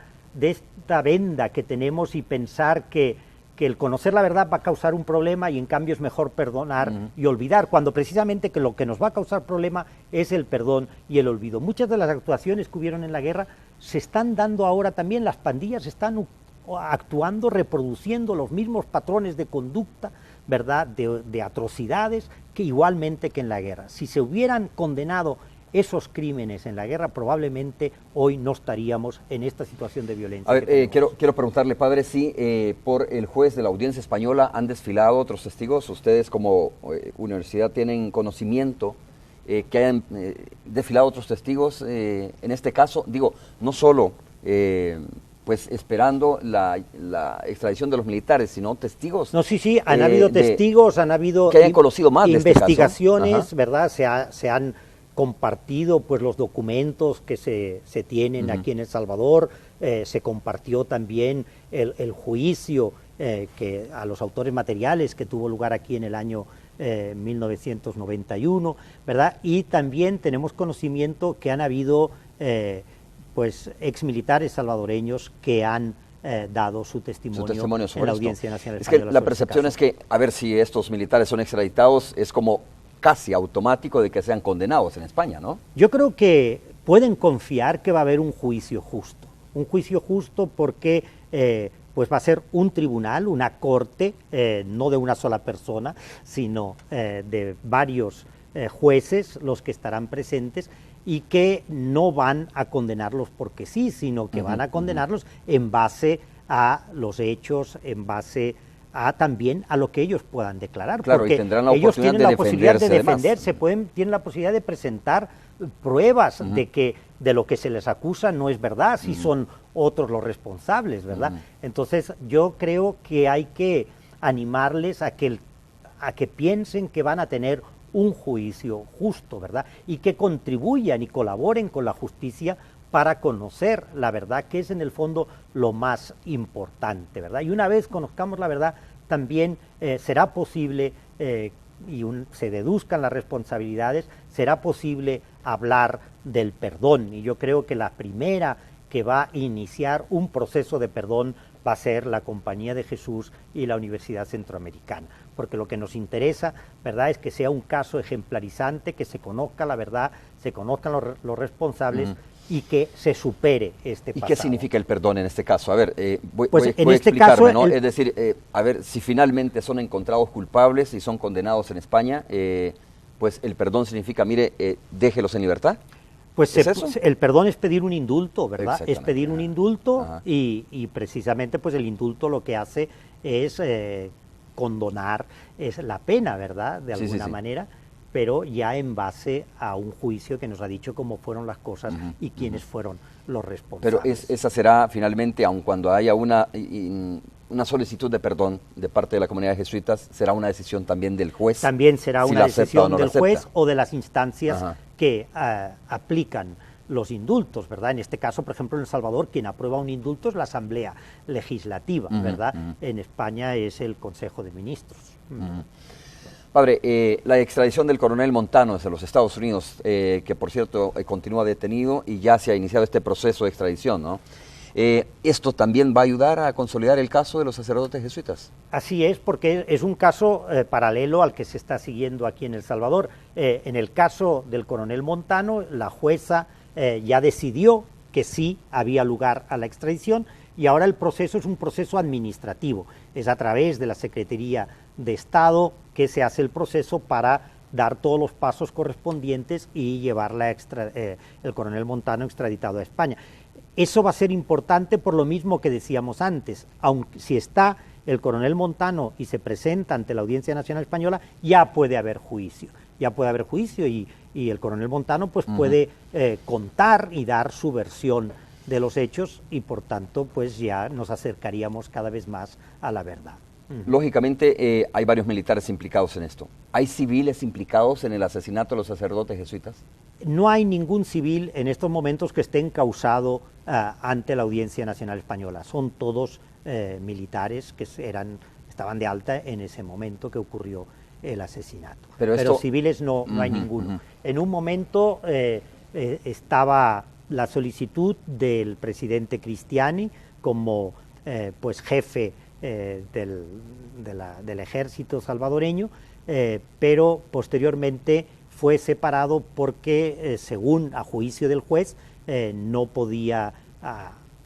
venda que tenemos y pensar que el conocer la verdad va a causar un problema y en cambio es mejor perdonar y olvidar, cuando precisamente que lo que nos va a causar problema es el perdón y el olvido. Muchas de las actuaciones que hubieron en la guerra se están dando ahora también, las pandillas están actuando, reproduciendo los mismos patrones de conducta, ¿verdad?, de atrocidades que igualmente que en la guerra. Si se hubieran condenado esos crímenes en la guerra, probablemente hoy no estaríamos en esta situación de violencia. A ver, quiero preguntarle, padre, si por el juez de la audiencia española han desfilado otros testigos. Ustedes como universidad tienen conocimiento que hayan desfilado otros testigos en este caso. Digo, no solo pues esperando la extradición de los militares, sino testigos. No, sí, han habido testigos, han habido que hayan conocido más investigaciones, de este caso. ¿verdad? Se han compartido pues los documentos que se tienen aquí en El Salvador, se compartió también el juicio que a los autores materiales que tuvo lugar aquí en el año 1991, ¿verdad? Y también tenemos conocimiento que han habido pues exmilitares salvadoreños que han dado su testimonio en la Audiencia Nacional Española. Es que la percepción es que, a ver, si estos militares son extraditados, es como casi automático de que sean condenados en España, ¿no? Yo creo que pueden confiar que va a haber un juicio justo porque pues va a ser un tribunal, una corte, no de una sola persona, sino de varios jueces los que estarán presentes y que no van a condenarlos porque sí, sino que van a condenarlos en base a los hechos, en base también a lo que ellos puedan declarar. Claro, porque y tendrán la ellos oportunidad tienen la posibilidad de defenderse, tienen la posibilidad de presentar pruebas de que de lo que se les acusa no es verdad, si son otros los responsables, ¿verdad? Entonces yo creo que hay que animarles a que piensen que van a tener un juicio justo, ¿verdad? Y que contribuyan y colaboren con la justicia para conocer la verdad, que es en el fondo lo más importante, ¿verdad? Y una vez conozcamos la verdad, también será posible, se deduzcan las responsabilidades, será posible hablar del perdón. Y yo creo que la primera que va a iniciar un proceso de perdón va a ser la Compañía de Jesús y la Universidad Centroamericana, porque lo que nos interesa, ¿verdad?, es que sea un caso ejemplarizante, que se conozca la verdad, se conozcan los responsables y que se supere este pasado. ¿Y qué significa el perdón en este caso? A ver, voy en a este explicarme, caso, ¿no? Es decir, a ver, si finalmente son encontrados culpables y son condenados en España, pues el perdón significa, mire, déjelos en libertad. Pues ¿Es eso? el perdón es pedir un indulto, ¿verdad? Es pedir un indulto. Ajá. y precisamente pues el indulto lo que hace es condonar la pena, ¿verdad? De alguna manera, pero ya en base a un juicio que nos ha dicho cómo fueron las cosas y quiénes fueron los responsables. Pero esa será finalmente, aun cuando haya una solicitud de perdón de parte de la comunidad de jesuitas, será una decisión también del juez. También será una decisión del juez o de las instancias Ajá. que aplican los indultos, ¿verdad? En este caso, por ejemplo, en El Salvador, quien aprueba un indulto es la Asamblea Legislativa, ¿verdad? En España es el Consejo de Ministros. Padre, la extradición del coronel Montano desde los Estados Unidos, que por cierto continúa detenido y ya se ha iniciado este proceso de extradición, ¿no? ¿Esto también va a ayudar a consolidar el caso de los sacerdotes jesuitas? Así es, porque es un caso paralelo al que se está siguiendo aquí en El Salvador. En el caso del coronel Montano, la jueza ya decidió que sí había lugar a la extradición y ahora el proceso es un proceso administrativo. Es a través de la Secretaría de Estado que se hace el proceso para dar todos los pasos correspondientes y llevarla el coronel Montano extraditado a España. Eso va a ser importante por lo mismo que decíamos antes, aunque si está el coronel Montano y se presenta ante la Audiencia Nacional Española, ya puede haber juicio. Y el coronel Montano pues puede contar y dar su versión de los hechos y por tanto pues ya nos acercaríamos cada vez más a la verdad. Lógicamente hay varios militares implicados en esto. ¿Hay civiles implicados en el asesinato de los sacerdotes jesuitas? No hay ningún civil en estos momentos que esté encausado ante la Audiencia Nacional Española. Son todos militares que estaban de alta en ese momento que ocurrió el asesinato. Pero civiles no hay ninguno. En un momento estaba la solicitud del presidente Cristiani como pues jefe del ejército salvadoreño, pero posteriormente fue separado porque, según a juicio del juez, no podía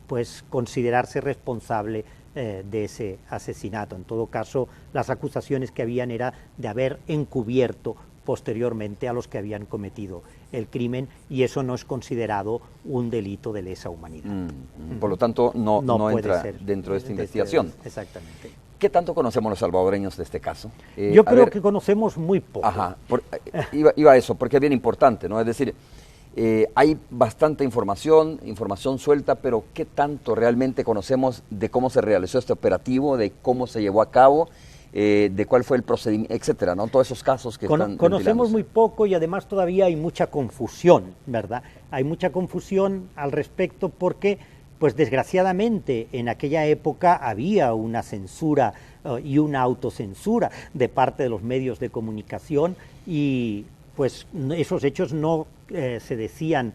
pues considerarse responsable de ese asesinato. En todo caso, las acusaciones que habían era de haber encubierto posteriormente a los que habían cometido el crimen, y eso no es considerado un delito de lesa humanidad. Por lo tanto, no entra dentro de esta investigación. Exactamente. ¿Qué tanto conocemos los salvadoreños de este caso? Yo creo que conocemos muy poco. Ajá, iba a eso, porque es bien importante, ¿no? Es decir, hay bastante información suelta, pero ¿qué tanto realmente conocemos de cómo se realizó este operativo, de cómo se llevó a cabo, de cuál fue el procedimiento, etcétera, ¿no? Todos esos casos que están conocemos muy poco y además todavía hay mucha confusión, ¿verdad? Hay mucha confusión al respecto porque, pues desgraciadamente, en aquella época había una censura y una autocensura de parte de los medios de comunicación y pues esos hechos no se decían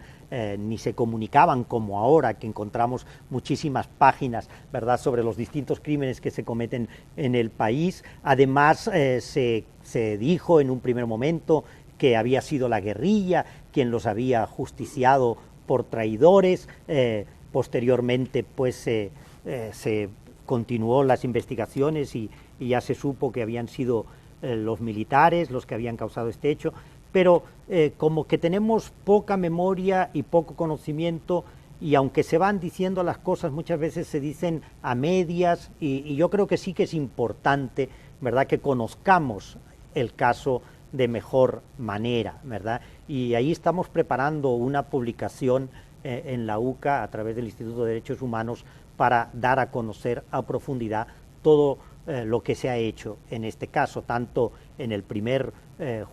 ni se comunicaban como ahora, que encontramos muchísimas páginas, ¿verdad?, sobre los distintos crímenes que se cometen en el país. Además, se dijo en un primer momento que había sido la guerrilla quien los había justiciado por traidores. Posteriormente, pues, se continuó las investigaciones y ya se supo que habían sido los militares los que habían causado este hecho. Pero como que tenemos poca memoria y poco conocimiento, y aunque se van diciendo las cosas, muchas veces se dicen a medias, y yo creo que sí que es importante, ¿verdad?, que conozcamos el caso de mejor manera, ¿verdad? Y ahí estamos preparando una publicación en la UCA a través del Instituto de Derechos Humanos para dar a conocer a profundidad todo lo que se ha hecho en este caso, tanto en el primer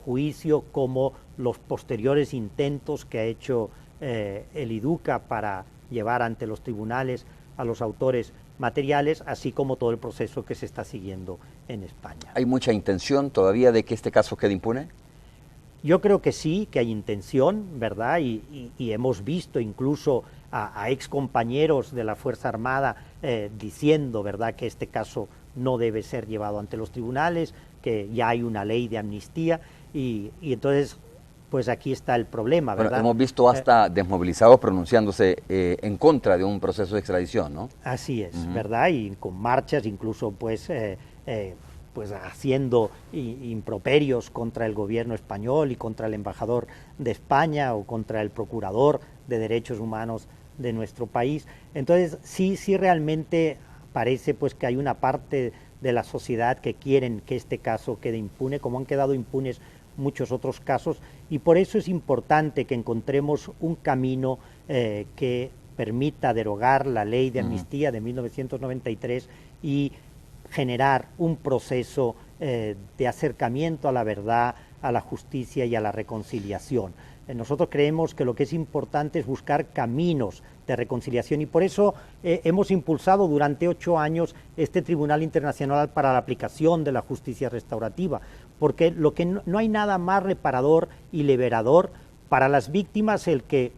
juicio como los posteriores intentos que ha hecho el IDUCA para llevar ante los tribunales a los autores materiales, así como todo el proceso que se está siguiendo en España. ¿Hay mucha intención todavía de que este caso quede impune? Yo creo que sí, que hay intención, ¿verdad? Y hemos visto incluso a excompañeros de la Fuerza Armada diciendo, ¿verdad?, que este caso no debe ser llevado ante los tribunales, que ya hay una ley de amnistía y entonces pues aquí está el problema, ¿verdad? Bueno, hemos visto hasta desmovilizados pronunciándose en contra de un proceso de extradición, ¿no? Así es, ¿verdad? Y con marchas incluso pues haciendo improperios contra el gobierno español y contra el embajador de España o contra el procurador de derechos humanos de nuestro país. Entonces sí realmente parece pues que hay una parte de la sociedad que quieren que este caso quede impune, como han quedado impunes muchos otros casos, y por eso es importante que encontremos un camino que permita derogar la ley de amnistía de 1993 y generar un proceso de acercamiento a la verdad, a la justicia y a la reconciliación. Nosotros creemos que lo que es importante es buscar caminos de reconciliación y por eso hemos impulsado durante 8 años este Tribunal Internacional para la Aplicación de la Justicia Restaurativa, porque no hay nada más reparador y liberador para las víctimas el que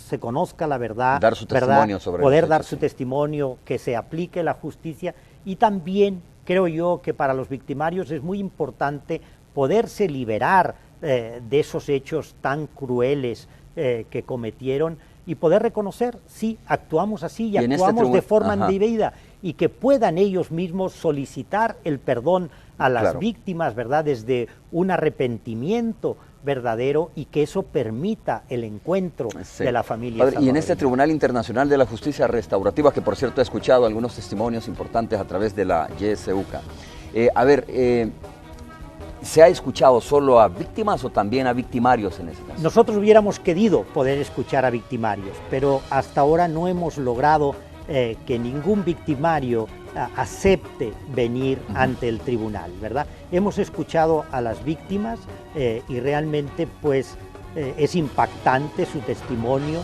se conozca la verdad, dar su testimonio sobre poder dar su testimonio, que se aplique la justicia, y también creo yo que para los victimarios es muy importante poderse liberar de esos hechos tan crueles que cometieron y poder reconocer, sí, actuamos así y actuamos de forma indebida y que puedan ellos mismos solicitar el perdón a las víctimas, ¿verdad? Desde un arrepentimiento verdadero y que eso permita el encuentro de la familia. Padre, y en este Tribunal Internacional de la Justicia Restaurativa, que por cierto he escuchado algunos testimonios importantes a través de la YSUCA, ¿se ha escuchado solo a víctimas o también a victimarios en ese caso? Nosotros hubiéramos querido poder escuchar a victimarios, pero hasta ahora no hemos logrado que ningún victimario acepte venir ante el tribunal, ¿verdad? Hemos escuchado a las víctimas y realmente pues es impactante su testimonio.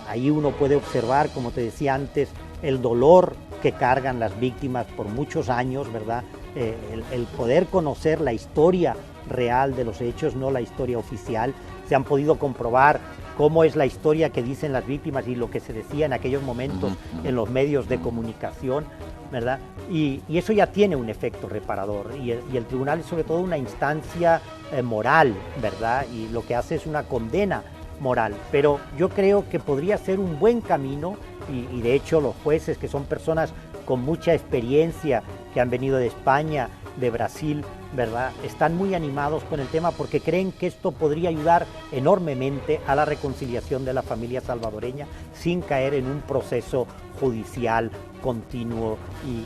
Ahí uno puede observar, como te decía antes, el dolor que cargan las víctimas por muchos años, ¿verdad? El poder conocer la historia real de los hechos, no la historia oficial. Se han podido comprobar cómo es la historia que dicen las víctimas y lo que se decía en aquellos momentos en los medios de comunicación, ¿verdad? Y eso ya tiene un efecto reparador y el tribunal es sobre todo una instancia moral, ¿verdad? Y lo que hace es una condena moral, pero yo creo que podría ser un buen camino y de hecho los jueces, que son personas con mucha experiencia, que han venido de España, de Brasil, ¿verdad? Están muy animados con el tema porque creen que esto podría ayudar enormemente a la reconciliación de la familia salvadoreña sin caer en un proceso judicial continuo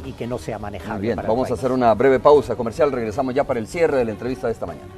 y que no sea manejable. Bien, vamos a hacer una breve pausa comercial, regresamos ya para el cierre de la entrevista de esta mañana.